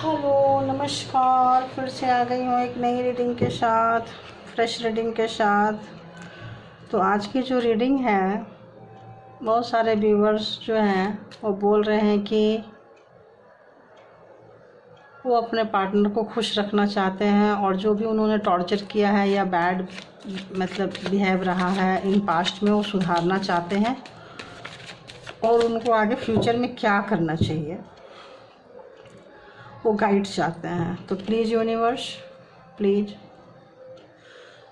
Hello नमस्कार, फिर से आ गई हूँ एक नई रीडिंग के साथ, फ्रेश रीडिंग के साथ। तो आज की जो रीडिंग है, बहुत सारे व्यूवर्स जो हैं वो बोल रहे हैं कि वो अपने पार्टनर को खुश रखना चाहते हैं और जो भी उन्होंने टॉर्चर किया है या बैड बिहेव रहा है इन पास्ट में, वो सुधारना चाहते हैं और उनको आगे फ्यूचर में क्या करना चाहिए वो गाइड चाहते हैं। तो प्लीज़ यूनिवर्स, प्लीज़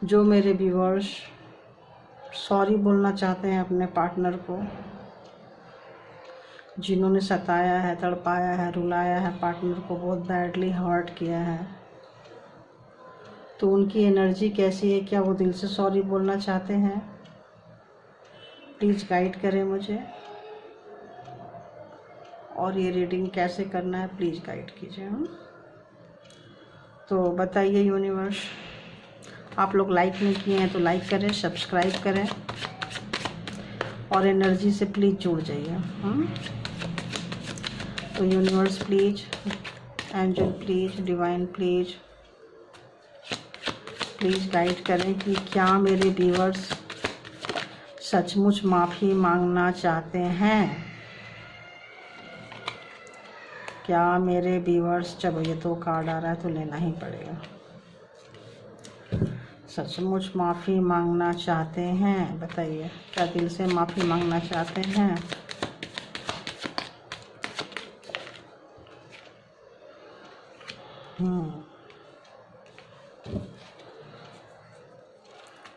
जो मेरे व्यूवर्स सॉरी बोलना चाहते हैं अपने पार्टनर को, जिन्होंने सताया है, तड़पाया है, रुलाया है, पार्टनर को बहुत बैडली हर्ट किया है, तो उनकी एनर्जी कैसी है, क्या वो दिल से सॉरी बोलना चाहते हैं? प्लीज़ गाइड करें मुझे। और ये रीडिंग कैसे करना है प्लीज़ गाइड कीजिए। तो बताइए यूनिवर्स, आप लोग लाइक नहीं किए हैं तो लाइक करें, सब्सक्राइब करें और एनर्जी से प्लीज़ जुड़ जाइए। तो universe please, angel please, divine please, please guide करें कि क्या मेरे व्यूअर्स सचमुच माफ़ी मांगना चाहते हैं? क्या मेरे व्यूअर्स, जब ये तो कार्ड आ रहा है तो लेना ही पड़ेगा, सचमुच माफ़ी मांगना चाहते हैं? बताइए, क्या दिल से माफ़ी मांगना चाहते हैं?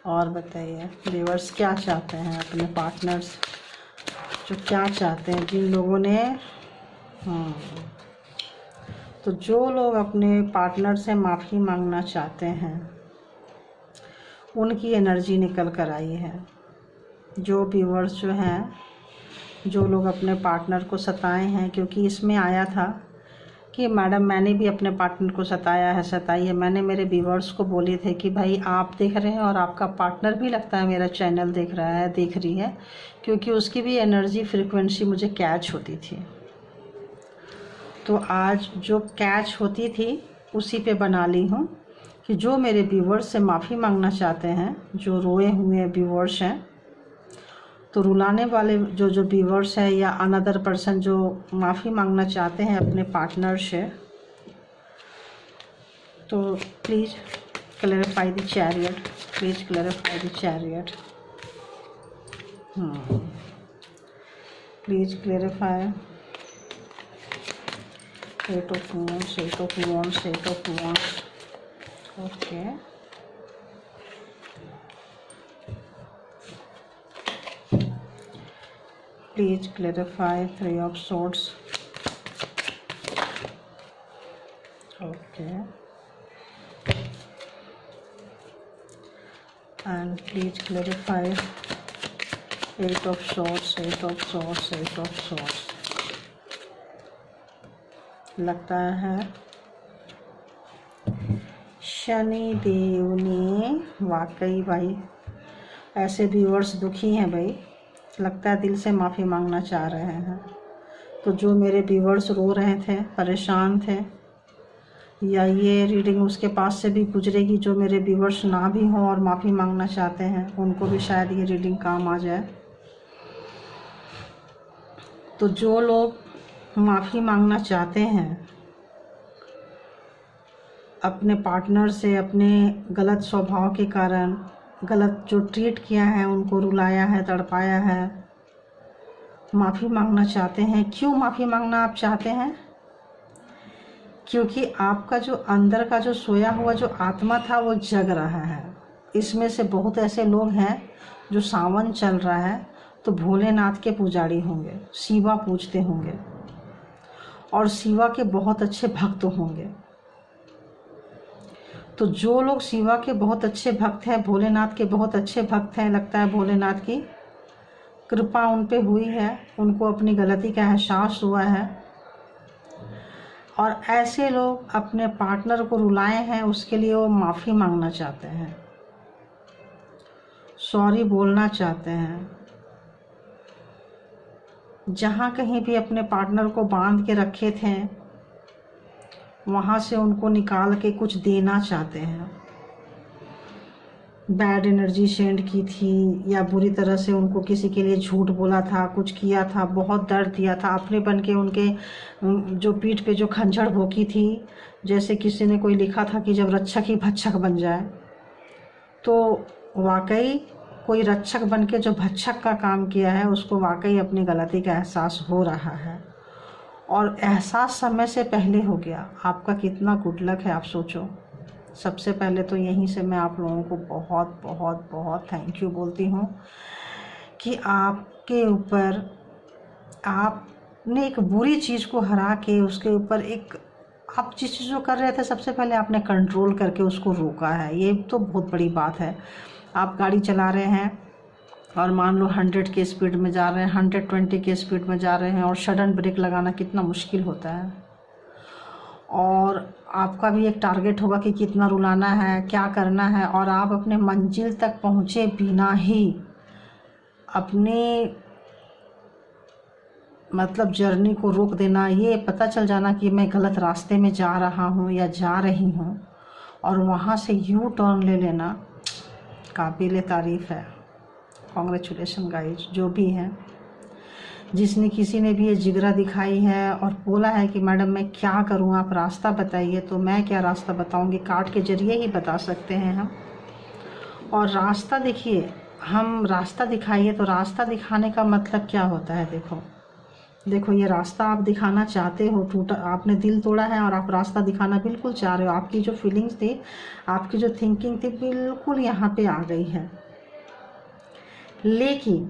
और बताइए व्यूअर्स क्या चाहते हैं अपने पार्टनर्स, जो क्या चाहते हैं जिन लोगों ने तो जो लोग अपने पार्टनर से माफ़ी मांगना चाहते हैं उनकी एनर्जी निकल कर आई है। जो व्यूअर्स जो हैं, जो लोग अपने पार्टनर को सताए हैं, क्योंकि इसमें आया था कि मैडम मैंने भी अपने पार्टनर को सताया है, सताई है। मैंने मेरे व्यूअर्स को बोले थे कि भाई आप देख रहे हैं और आपका पार्टनर भी लगता है मेरा चैनल देख रहा है, देख रही है, क्योंकि उसकी भी एनर्जी फ्रिक्वेंसी मुझे कैच होती थी। तो आज जो कैच होती थी उसी पे बना ली हूँ कि जो मेरे व्यूअर्स से माफ़ी मांगना चाहते हैं, जो रोए हुए व्यूअर्स हैं, तो रुलाने वाले जो व्यूअर्स हैं या अनदर पर्सन जो माफ़ी मांगना चाहते हैं अपने पार्टनर से, तो please clarify the chariot, please clarify the chariot, please clarify. Eight of Wands, Eight of Wands, Eight of Wands. Okay. Please clarify Three of Swords. Okay. And please clarify Eight of Swords, Eight of Swords, Eight of Swords. लगता है शनि देव ने, वाकई भाई ऐसे viewers दुखी हैं भाई, लगता है दिल से माफ़ी मांगना चाह रहे हैं। तो जो मेरे व्यूअर्स रो रहे थे, परेशान थे, या ये रीडिंग उसके पास से भी गुजरेगी जो मेरे व्यूअर्स ना भी हों और माफ़ी मांगना चाहते हैं, उनको भी शायद ये रीडिंग काम आ जाए। तो जो लोग माफ़ी मांगना चाहते हैं अपने पार्टनर से, अपने गलत स्वभाव के कारण, गलत जो ट्रीट किया है, उनको रुलाया है, तड़पाया है, माफ़ी मांगना चाहते हैं। क्यों माफ़ी मांगना आप चाहते हैं? क्योंकि आपका जो अंदर का जो सोया हुआ जो आत्मा था वो जग रहा है। इसमें से बहुत ऐसे लोग हैं जो सावन चल रहा है तो भोलेनाथ के पुजारी होंगे, शिवा पूजते होंगे और शिवा के बहुत अच्छे भक्त होंगे। तो जो लोग शिवा के बहुत अच्छे भक्त हैं, भोलेनाथ के बहुत अच्छे भक्त हैं, लगता है भोलेनाथ की कृपा उन पे हुई है, उनको अपनी गलती का एहसास हुआ है, और ऐसे लोग अपने पार्टनर को रुलाए हैं, उसके लिए वो माफ़ी मांगना चाहते हैं, सॉरी बोलना चाहते हैं। जहाँ कहीं भी अपने पार्टनर को बांध के रखे थे वहाँ से उनको निकाल के कुछ देना चाहते हैं। बैड एनर्जी सेंड की थी, या बुरी तरह से उनको किसी के लिए झूठ बोला था, कुछ किया था, बहुत दर्द दिया था, अपने बन के उनके जो पीठ पे जो खंजर भोंकी थी, जैसे किसी ने कोई लिखा था कि जब रक्षक ही भक्षक बन जाए। तो वाकई कोई रक्षक बन के जो भक्षक का काम किया है उसको वाकई अपनी गलती का एहसास हो रहा है, और एहसास समय से पहले हो गया। आपका कितना गुड लक है, आप सोचो। सबसे पहले तो यहीं से मैं आप लोगों को बहुत बहुत बहुत थैंक यू बोलती हूँ कि आपके ऊपर, आपने एक बुरी चीज़ को हरा के उसके ऊपर एक, आप जिस चीज़ को कर रहे थे सबसे पहले आपने कंट्रोल करके उसको रोका है। ये तो बहुत बड़ी बात है। आप गाड़ी चला रहे हैं और मान लो 100 की स्पीड में जा रहे हैं, 120 की स्पीड में जा रहे हैं, और सडन ब्रेक लगाना कितना मुश्किल होता है। और आपका भी एक टारगेट होगा कि कितना रुलाना है, क्या करना है, और आप अपने मंजिल तक पहुँचे बिना ही अपने मतलब जर्नी को रोक देना, ये पता चल जाना कि मैं गलत रास्ते में जा रहा हूँ या जा रही हूँ, और वहाँ से यू टर्न ले लेना काबिल तारीफ़ है। कॉन्ग्रेचुलेशन गाइज, जो भी हैं, जिसने किसी ने भी ये जिगरा दिखाई है और बोला है कि मैडम मैं क्या करूँ, आप रास्ता बताइए। तो मैं क्या रास्ता बताऊँगी, कार्ड के ज़रिए ही बता सकते हैं हम। और रास्ता देखिए, हम रास्ता दिखाइए, तो रास्ता दिखाने का मतलब क्या होता है। देखो ये रास्ता आप दिखाना चाहते हो, टूटा, आपने दिल तोड़ा है और आप रास्ता दिखाना बिल्कुल चाह रहे हो। आपकी जो फीलिंग्स थी, आपकी जो थिंकिंग थी, बिल्कुल यहाँ पे आ गई है। लेकिन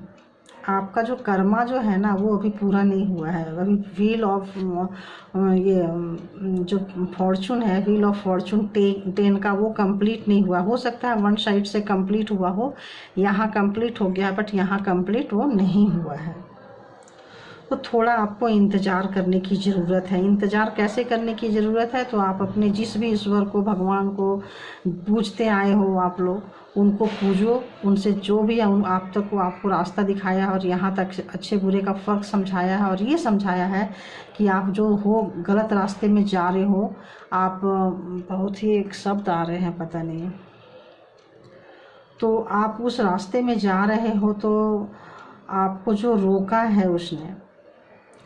आपका जो कर्मा जो है ना, वो अभी पूरा नहीं हुआ है। अभी व्हील ऑफ ये जो फॉर्चून है, व्हील ऑफ फॉर्चून 10 का, वो कंप्लीट नहीं हुआ। हो सकता है वन साइड से कंप्लीट हुआ हो, यहाँ कंप्लीट हो गया, बट यहाँ कंप्लीट वो नहीं हुआ है। तो थोड़ा आपको इंतज़ार करने की ज़रूरत है। इंतज़ार कैसे करने की ज़रूरत है, तो आप अपने जिस भी ईश्वर को, भगवान को पूजते आए हो, आप लोग उनको पूजो, उनसे जो भी आप तक को आपको रास्ता दिखाया और यहाँ तक अच्छे बुरे का फ़र्क समझाया है, और ये समझाया है कि आप जो हो गलत रास्ते में जा रहे हो। आप बहुत ही एक शब्द आ रहे हैं पता नहीं, तो आप उस रास्ते में जा रहे हो, तो आपको जो रोका है उसने,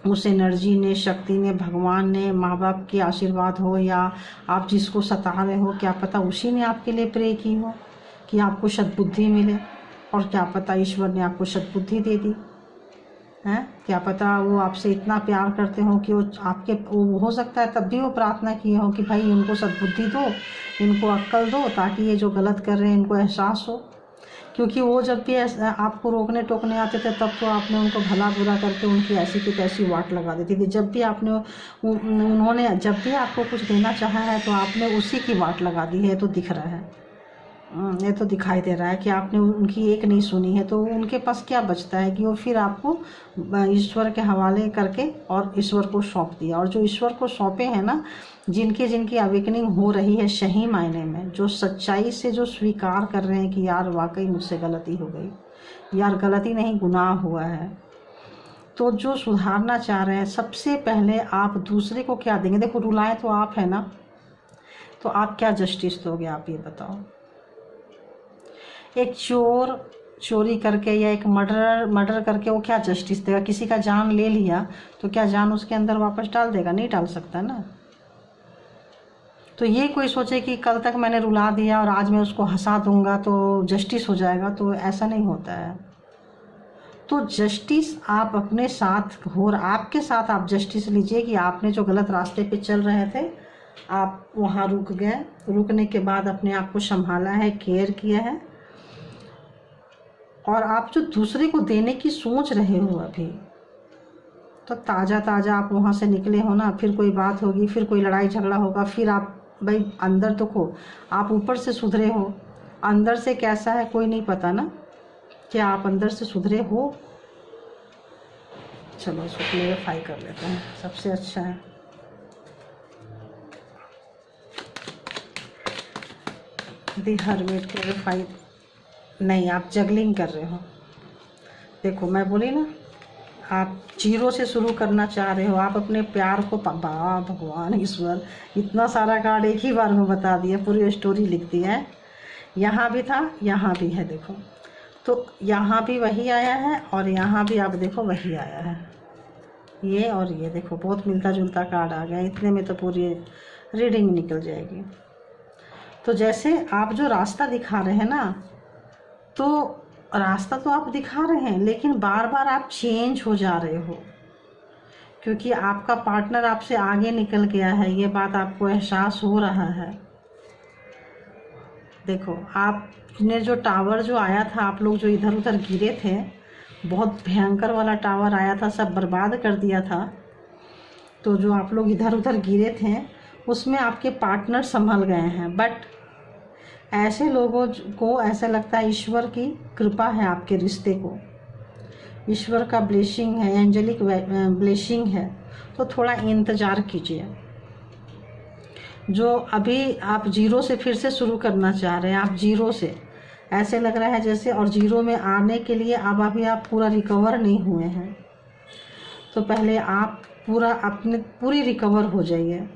उस एनर्जी ने, शक्ति ने, भगवान ने, माँ बाप के आशीर्वाद हो, या आप जिसको सता रहे हो, क्या पता उसी ने आपके लिए प्रे की हो कि आपको सद्बुद्धि मिले, और क्या पता ईश्वर ने आपको सद्बुद्धि दे दी है। क्या पता वो आपसे इतना प्यार करते हो कि वो हो सकता है तब भी वो प्रार्थना किए हो कि भाई इनको सद्बुद्धि दो, इनको अक्ल दो, ताकि ये जो गलत कर रहे हैं इनको एहसास हो। क्योंकि वो जब भी आपको रोकने टोकने आते थे, तब तो आपने उनको भला बुरा करके उनकी ऐसी की तैसी वाट लगा देती थी। जब भी उन्होंने जब भी आपको कुछ देना चाहा है, तो आपने उसी की वाट लगा दी है। तो दिख रहा है, ये तो दिखाई दे रहा है कि आपने उनकी एक नहीं सुनी है। तो उनके पास क्या बचता है कि वो फिर आपको ईश्वर के हवाले करके और ईश्वर को सौंप दिया। और जो ईश्वर को सौंपे हैं ना, जिनकी अवेकनिंग हो रही है सही मायने में, जो सच्चाई से जो स्वीकार कर रहे हैं कि यार वाकई मुझसे गलती हो गई, यार गलती नहीं गुनाह हुआ है, तो जो सुधारना चाह रहे हैं, सबसे पहले आप दूसरे को क्या देंगे। देखो रुलाएं तो आप है ना, तो आप क्या जस्टिस दोगे, आप ये बताओ। एक चोर चोरी करके या एक मर्डर करके वो क्या जस्टिस देगा। किसी का जान ले लिया तो क्या जान उसके अंदर वापस डाल देगा, नहीं डाल सकता ना। तो ये कोई सोचे कि कल तक मैंने रुला दिया और आज मैं उसको हंसा दूंगा तो जस्टिस हो जाएगा, तो ऐसा नहीं होता है। तो जस्टिस आप अपने साथ हो, आपके साथ आप जस्टिस लीजिए कि आपने जो गलत रास्ते पे चल रहे थे, आप वहाँ रुक गए, रुकने के बाद अपने आप को संभाला है, केयर किया है, और आप जो दूसरे को देने की सोच रहे हो अभी, तो ताज़ा ताज़ा आप वहाँ से निकले हो ना, फिर कोई बात होगी, फिर कोई लड़ाई झगड़ा होगा, फिर आप भाई अंदर तो खो, आप ऊपर से सुधरे हो, अंदर से कैसा है कोई नहीं पता ना, क्या आप अंदर से सुधरे हो। चलो इसको क्लेरिफाई कर लेते हैं, सबसे अच्छा है। दी हरमिट क्लेरिफाई नहीं, आप जगलिंग कर रहे हो। देखो मैं बोली ना, आप जीरो से शुरू करना चाह रहे हो, आप अपने प्यार को भगवान ईश्वर, इतना सारा कार्ड एक ही बार में बता दिया, पूरी स्टोरी लिख दी है। यहाँ भी था, यहाँ भी है, देखो तो यहाँ भी वही आया है और यहाँ भी आप देखो वही आया है, ये और ये देखो बहुत मिलता जुलता कार्ड आ गया। इतने में तो पूरी रीडिंग निकल जाएगी। तो जैसे आप जो रास्ता दिखा रहे हैं ना, तो रास्ता तो आप दिखा रहे हैं लेकिन बार बार आप चेंज हो जा रहे हो, क्योंकि आपका पार्टनर आपसे आगे निकल गया है, ये बात आपको एहसास हो रहा है। देखो आपने जो टावर जो आया था, आप लोग जो इधर उधर गिरे थे, बहुत भयंकर वाला टावर आया था, सब बर्बाद कर दिया था। तो जो आप लोग इधर उधर गिरे थे उसमें आपके पार्टनर संभल गए हैं। बट ऐसे लोगों को ऐसा लगता है ईश्वर की कृपा है आपके रिश्ते को, ईश्वर का ब्लेसिंग है, एंजेलिक ब्लेसिंग है। तो थोड़ा इंतज़ार कीजिए। जो अभी आप जीरो से फिर से शुरू करना चाह रहे हैं, आप जीरो से ऐसे लग रहा है जैसे, और जीरो में आने के लिए अब अभी आप पूरा रिकवर नहीं हुए हैं। तो पहले आप पूरी रिकवर हो जाइए।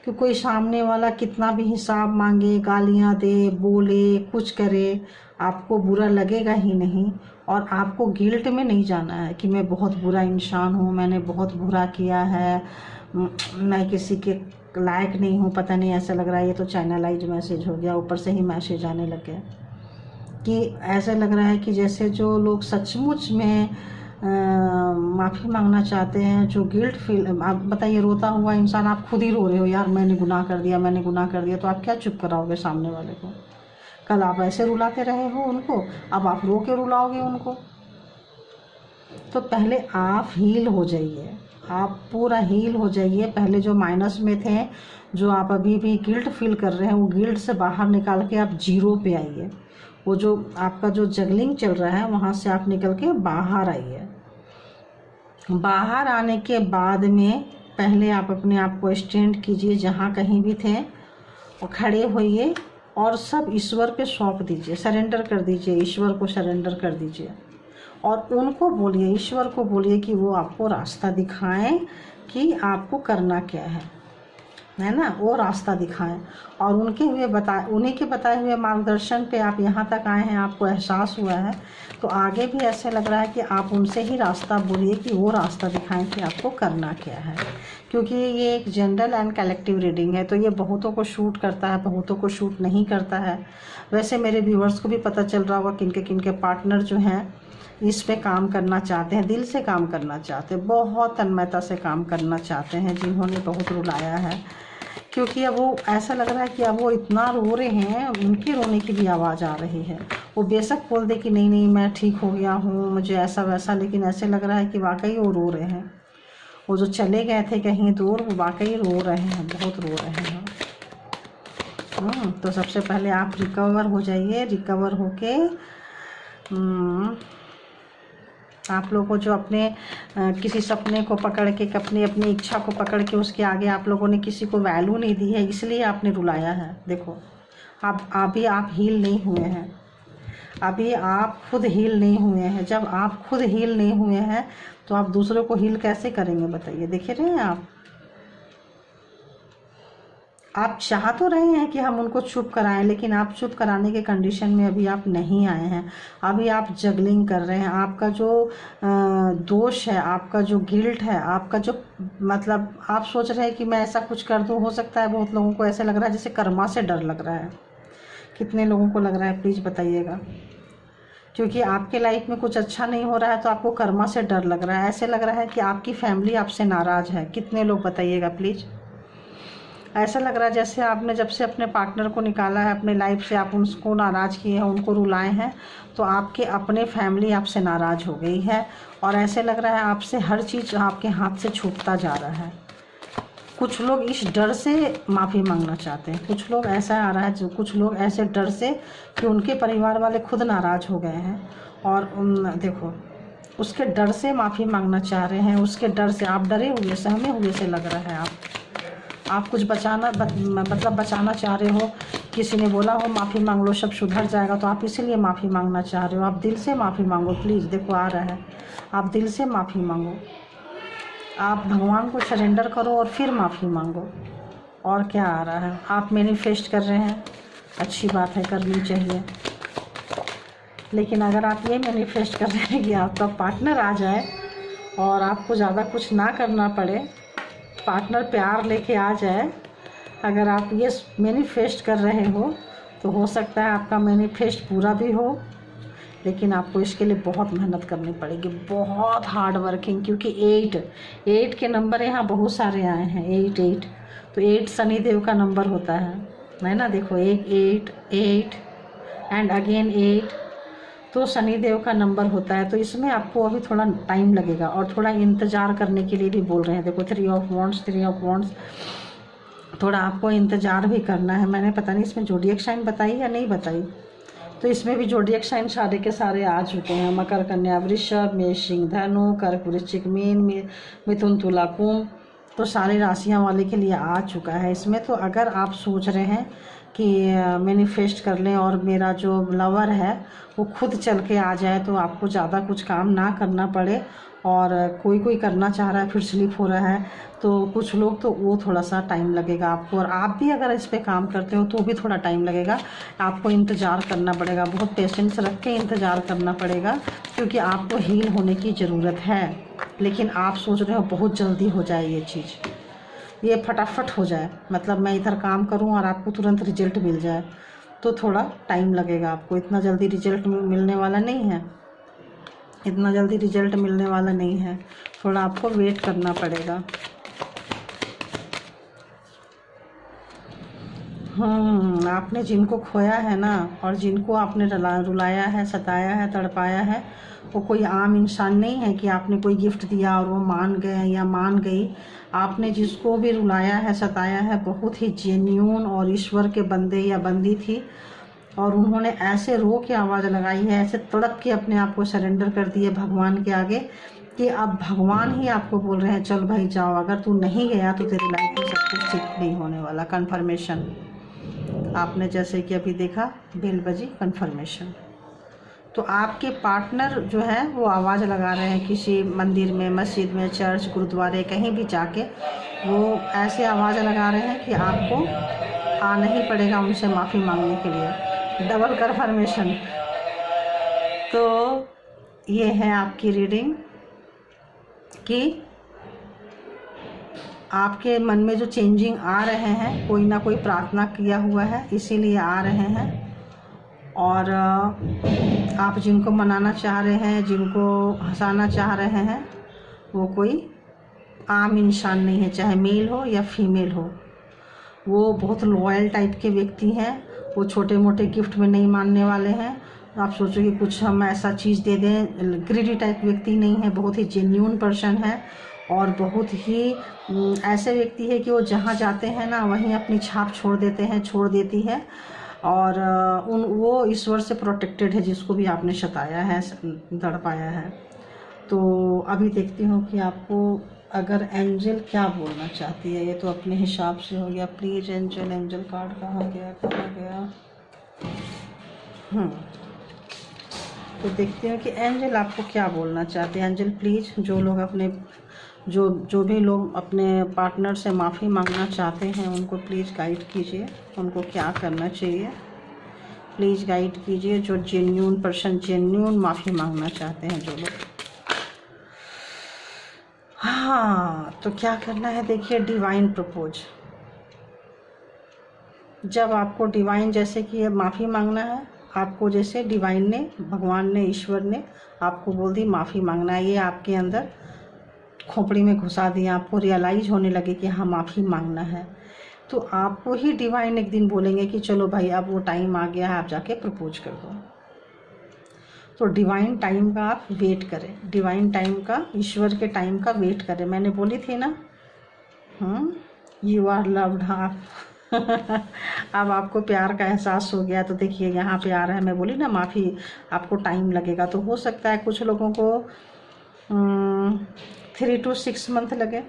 कि कोई सामने वाला कितना भी हिसाब मांगे, गालियां दे, बोले, कुछ करे, आपको बुरा लगेगा ही नहीं। और आपको गिल्ट में नहीं जाना है कि मैं बहुत बुरा इंसान हूँ, मैंने बहुत बुरा किया है, मैं किसी के लायक नहीं हूँ। पता नहीं, ऐसा लग रहा है ये तो चैनलाइज मैसेज हो गया, ऊपर से ही मैसेज आने लग गया कि ऐसा लग रहा है कि जैसे जो लोग सचमुच में माफ़ी मांगना चाहते हैं, जो गिल्ट फील, आप बताइए, रोता हुआ इंसान, आप खुद ही रो रहे हो, यार मैंने गुनाह कर दिया, मैंने गुनाह कर दिया, तो आप क्या चुप कराओगे सामने वाले को? कल आप ऐसे रुलाते रहे हो उनको, अब आप रो के रुलाओगे उनको? तो पहले आप हील हो जाइए, आप पूरा हील हो जाइए। पहले जो माइनस में थे, जो आप अभी भी गिल्ट फील कर रहे हैं, वो गिल्ट से बाहर निकाल के आप जीरो पे आइए। वो जो आपका जो जगलिंग चल रहा है वहाँ से आप निकल के बाहर आइए। बाहर आने के बाद में पहले आप अपने आप को स्टैंड कीजिए, जहाँ कहीं भी थे और खड़े होइए और सब ईश्वर पे सौंप दीजिए, सरेंडर कर दीजिए, ईश्वर को सरेंडर कर दीजिए। और उनको बोलिए, ईश्वर को बोलिए कि वो आपको रास्ता दिखाएं कि आपको करना क्या है ना, वो रास्ता दिखाएं। और उन्हीं के बताए हुए मार्गदर्शन पे आप यहाँ तक आए हैं, आपको एहसास हुआ है, तो आगे भी ऐसे लग रहा है कि आप उनसे ही रास्ता बोलिए कि वो रास्ता दिखाएं कि आपको करना क्या है। क्योंकि ये एक जनरल एंड कलेक्टिव रीडिंग है, तो ये बहुतों को शूट करता है, बहुतों को शूट नहीं करता है। वैसे मेरे व्यूअर्स को भी पता चल रहा होगा किनके पार्टनर जो हैं इस पे काम करना चाहते हैं, दिल से काम करना चाहते हैं, बहुत तन्मयता से काम करना चाहते हैं, जिन्होंने बहुत रुलाया है। क्योंकि अब वो ऐसा लग रहा है कि अब वो इतना रो रहे हैं, उनके रोने की भी आवाज़ आ रही है। वो बेशक बोल दे कि नहीं नहीं मैं ठीक हो गया हूँ, मुझे ऐसा वैसा, लेकिन ऐसे लग रहा है कि वाकई वो रो रहे हैं। वो जो चले गए थे कहीं दूर, वो वाकई रो रहे हैं, बहुत रो रहे हैं। तो सबसे पहले आप रिकवर हो जाइए। रिकवर होके आप लोगों को जो अपने किसी सपने को पकड़ के, अपनी इच्छा को पकड़ के उसके आगे आप लोगों ने किसी को वैल्यू नहीं दी है, इसलिए आपने रुलाया है। देखो अभी आप हील नहीं हुए हैं, अभी आप खुद हील नहीं हुए हैं। जब आप खुद हील नहीं हुए हैं तो आप दूसरों को हील कैसे करेंगे बताइए? देख रहे हैं आप चाह तो रहे हैं कि हम उनको चुप कराएं, लेकिन आप चुप कराने के कंडीशन में अभी आप नहीं आए हैं। अभी आप जगलिंग कर रहे हैं। आपका जो दोष है, आपका जो गिल्ट है, आपका जो मतलब आप सोच रहे हैं कि मैं ऐसा कुछ कर दूं। हो सकता है बहुत लोगों को ऐसे लग रहा है जैसे कर्मा से डर लग रहा है। कितने लोगों को लग रहा है प्लीज़ बताइएगा? क्योंकि आपके लाइफ में कुछ अच्छा नहीं हो रहा है तो आपको कर्मा से डर लग रहा है। ऐसे लग रहा है कि आपकी फैमिली आपसे नाराज़ है। कितने लोग बताइएगा प्लीज़? ऐसा लग रहा है जैसे आपने जब से अपने पार्टनर को निकाला है अपने लाइफ से, आप उनको नाराज़ किए हैं, उनको रुलाए हैं, तो आपके अपने फैमिली आपसे नाराज़ हो गई है। और ऐसे लग रहा है आपसे हर चीज़ आपके हाथ से छूटता जा रहा है। कुछ लोग इस डर से माफ़ी मांगना चाहते हैं। कुछ लोग ऐसा आ रहा है जो कुछ लोग ऐसे डर से कि उनके परिवार वाले खुद नाराज़ हो गए हैं और देखो उसके डर से माफ़ी मांगना चाह रहे हैं। उसके डर से आप डरे हुए, सहमे हुए से लग रहा है। आप कुछ बचाना चाह रहे हो। किसी ने बोला हो माफ़ी मांग लो सब सुधर जाएगा, तो आप इसीलिए माफ़ी मांगना चाह रहे हो। आप दिल से माफ़ी मांगो प्लीज़। देखो आ रहा है आप दिल से माफ़ी मांगो, आप भगवान को सरेंडर करो और फिर माफ़ी मांगो। और क्या आ रहा है, आप मैनिफेस्ट कर रहे हैं, अच्छी बात है, करनी चाहिए। लेकिन अगर आप ये मैनिफेस्ट कर रहे हैं कि आपका पार्टनर आ जाए और आपको ज़्यादा कुछ ना करना पड़े, पार्टनर प्यार लेके आ जाए, अगर आप ये मैनिफेस्ट कर रहे हो तो सकता है आपका मैनिफेस्ट पूरा भी हो, लेकिन आपको इसके लिए बहुत मेहनत करनी पड़ेगी, बहुत हार्ड वर्किंग। क्योंकि 8 के नंबर यहाँ बहुत सारे आए हैं, 8 तो 8 शनिदेव का नंबर होता है ना। देखो 8 एंड अगेन 8 तो शनिदेव का नंबर होता है। तो इसमें आपको अभी थोड़ा टाइम लगेगा और थोड़ा इंतज़ार करने के लिए भी बोल रहे हैं। देखो 3 ऑफ वॉन्ड्स, थोड़ा आपको इंतज़ार भी करना है। मैंने पता नहीं इसमें ज़ोडिएक साइन बताई या नहीं बताई, तो इसमें भी ज़ोडिएक साइन सारे के सारे आ चुके हैं। मकर, कन्या, वृषभ, मेष, सिंह, धनु, कर्क, वृश्चिक, मीन, मिथुन, तुला, कुंभ, तो सारी राशियां वाले के लिए आ चुका है इसमें। तो अगर आप सोच रहे हैं कि मैनिफेस्ट कर लें और मेरा जो लवर है वो खुद चल के आ जाए, तो आपको ज़्यादा कुछ काम ना करना पड़े, और कोई करना चाह रहा है फिर स्लिप हो रहा है, तो कुछ लोग तो वो थोड़ा सा टाइम लगेगा आपको। और आप भी अगर इस पे काम करते हो तो भी थोड़ा टाइम लगेगा, आपको इंतज़ार करना पड़ेगा, बहुत पेशेंस रख के इंतज़ार करना पड़ेगा, क्योंकि आपको हील होने की ज़रूरत है। लेकिन आप सोच रहे हो बहुत जल्दी हो जाए ये चीज़, ये फटाफट हो जाए, मतलब मैं इधर काम करूं और आपको तुरंत रिजल्ट मिल जाए, तो थोड़ा टाइम लगेगा आपको। इतना जल्दी रिजल्ट मिलने वाला नहीं है, इतना जल्दी रिजल्ट मिलने वाला नहीं है, थोड़ा आपको वेट करना पड़ेगा। आपने जिनको खोया है ना, और जिनको आपने रुलाया है, सताया है, तड़पाया है, वो कोई आम इंसान नहीं है कि आपने कोई गिफ्ट दिया और वो मान गए या मान गई। आपने जिसको भी रुलाया है, सताया है, बहुत ही जेन्यून और ईश्वर के बंदे या बंदी थी, और उन्होंने ऐसे रो के आवाज़ लगाई है, ऐसे तड़प के अपने आप को सरेंडर कर दिए भगवान के आगे, कि अब भगवान ही आपको बोल रहे हैं चल भाई जाओ, अगर तू नहीं गया तो तेरी लाइफ में सब कुछ ठीक नहीं होने वाला। कन्फर्मेशन आपने जैसे कि अभी देखा, बेल बजी, कन्फर्मेशन। तो आपके पार्टनर जो है वो आवाज़ लगा रहे हैं किसी मंदिर में, मस्जिद में, चर्च, गुरुद्वारे, कहीं भी जाके वो ऐसे आवाज़ लगा रहे हैं कि आपको आना ही पड़ेगा उनसे माफ़ी मांगने के लिए। Double confirmation. तो ये है आपकी रीडिंग कि आपके मन में जो चेंजिंग आ रहे हैं, कोई ना कोई प्रार्थना किया हुआ है इसीलिए आ रहे हैं। और आप जिनको मनाना चाह रहे हैं, जिनको हंसाना चाह रहे हैं, वो कोई आम इंसान नहीं है, चाहे मेल हो या फीमेल हो। वो बहुत लॉयल टाइप के व्यक्ति हैं, वो छोटे मोटे गिफ्ट में नहीं मानने वाले हैं। आप सोचो कि कुछ हम ऐसा चीज़ दे दें, ग्रीडी टाइप व्यक्ति नहीं है, बहुत ही जेन्यून पर्सन है, और बहुत ही ऐसे व्यक्ति है कि वो जहाँ जाते हैं ना वहीं अपनी छाप छोड़ देते हैं, छोड़ देती है। और वो ईश्वर से प्रोटेक्टेड है, जिसको भी आपने सताया है, तड़पाया है। तो अभी देखती हूँ कि आपको अगर एंजल क्या बोलना चाहती है। ये तो अपने हिसाब से हो गया। प्लीज़ एंजल, एंजल कार्ड कहाँ गया, कहाँ गया। तो देखते हैं कि एंजल आपको क्या बोलना चाहते हैं। एंजल प्लीज़, जो लोग अपने जो भी लोग अपने पार्टनर से माफ़ी मांगना चाहते हैं उनको प्लीज़ गाइड कीजिए, उनको क्या करना चाहिए प्लीज़ गाइड कीजिए। जो जेन्यून पर्सन, जेन्यून माफ़ी मांगना चाहते हैं जो लोग। हाँ, तो क्या करना है देखिए, डिवाइन प्रपोज। जब आपको डिवाइन, जैसे कि ये माफ़ी मांगना है आपको, जैसे डिवाइन ने, भगवान ने, ईश्वर ने आपको बोल दी माफ़ी मांगना है, ये आपके अंदर खोपड़ी में घुसा दिया, आपको रियलाइज़ होने लगे कि हाँ माफ़ी मांगना है, तो आपको ही डिवाइन एक दिन बोलेंगे कि चलो भाई अब वो टाइम आ गया है, आप जाके प्रपोज कर दो। तो डिवाइन टाइम का आप वेट करें, डिवाइन टाइम का, ईश्वर के टाइम का वेट करें। मैंने बोली थी ना, यू आर लव्ड। हाँ अब आपको प्यार का एहसास हो गया। तो देखिए यहाँ पे आ रहा है, मैं बोली ना माफ़ी, आपको टाइम लगेगा। तो हो सकता है कुछ लोगों को 3 to 6 मंथ लगे,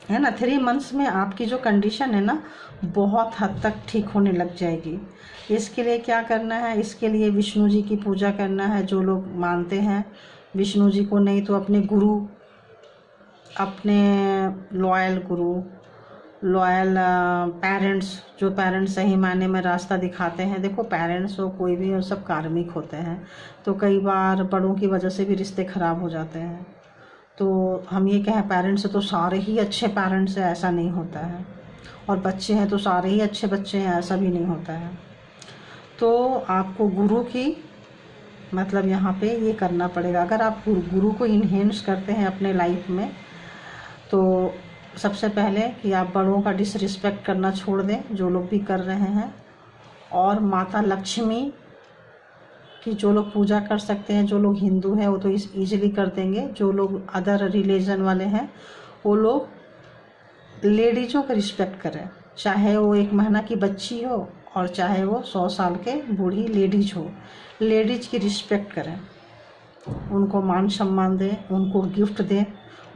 है ना। 3 मंथ्स में आपकी जो कंडीशन है ना बहुत हद तक ठीक होने लग जाएगी। इसके लिए क्या करना है, इसके लिए विष्णु जी की पूजा करना है। जो लोग मानते हैं विष्णु जी को नहीं तो अपने गुरु, अपने लॉयल गुरु, लॉयल पेरेंट्स, जो पेरेंट्स सही मायने में रास्ता दिखाते हैं। देखो पेरेंट्स हो कोई भी हो, सब कार्मिक होते हैं, तो कई बार बड़ों की वजह से भी रिश्ते ख़राब हो जाते हैं। तो हम ये कहें पेरेंट्स तो सारे ही अच्छे पेरेंट्स हैं, ऐसा नहीं होता है, और बच्चे हैं तो सारे ही अच्छे बच्चे हैं, ऐसा भी नहीं होता है। तो आपको गुरु की मतलब यहाँ पे ये करना पड़ेगा। अगर आप गुरु को इन्हेंस करते हैं अपने लाइफ में, तो सबसे पहले कि आप बड़ों का डिसरिस्पेक्ट करना छोड़ दें, जो लोग भी कर रहे हैं, और माता लक्ष्मी की जो लोग पूजा कर सकते हैं, जो लोग हिंदू हैं वो तो ईजिली कर देंगे, जो लोग अदर रिलीजन वाले हैं वो लोग लेडीज़ों का रिस्पेक्ट करें, चाहे वो 1 महीना की बच्ची हो और चाहे वो 100 साल के बूढ़ी लेडीज हो। लेडीज की रिस्पेक्ट करें, उनको मान सम्मान दें, उनको गिफ्ट दें,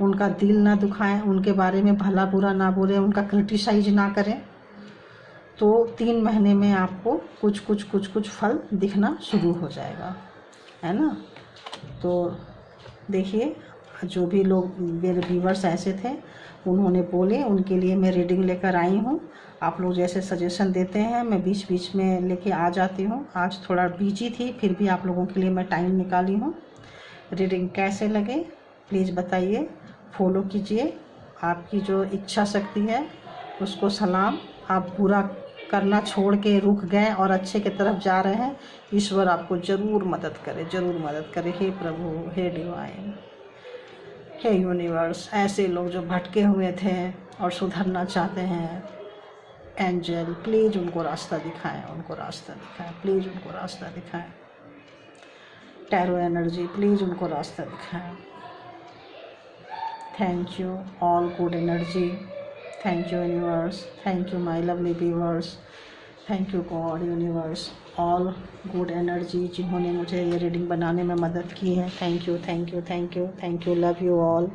उनका दिल ना दुखाएं, उनके बारे में भला बुरा ना बोलें, उनका क्रिटिसाइज ना करें। तो 3 महीने में आपको कुछ फल दिखना शुरू हो जाएगा, है ना। तो देखिए, जो भी लोग मेरे व्यूवर्स ऐसे थे उन्होंने बोले, उनके लिए मैं रीडिंग लेकर आई हूँ। आप लोग जैसे सजेशन देते हैं मैं बीच बीच में लेके आ जाती हूँ। आज थोड़ा बिजी थी, फिर भी आप लोगों के लिए मैं टाइम निकाली हूँ। रीडिंग कैसे लगे प्लीज़ बताइए, फॉलो कीजिए। आपकी जो इच्छा शक्ति है उसको सलाम। आप बुरा करना छोड़ के रुक गए और अच्छे की तरफ जा रहे हैं, ईश्वर आपको ज़रूर मदद करे, ज़रूर मदद करे। हे प्रभु, हे डिवाइन, हे यूनिवर्स, ऐसे लोग जो भटके हुए थे और सुधरना चाहते हैं, एंजल प्लीज़ उनको रास्ता दिखाएं, उनको रास्ता दिखाएं, प्लीज़ उनको रास्ता दिखाएं। टैरो एनर्जी प्लीज़ उनको रास्ता दिखाएं। Thank you all good energy, thank you universe, thank you my lovely viewers, thank you God, universe, all good energy जिन्होंने मुझे ये रीडिंग बनाने में मदद की है। Thank you, thank you, thank you, thank you, love you all.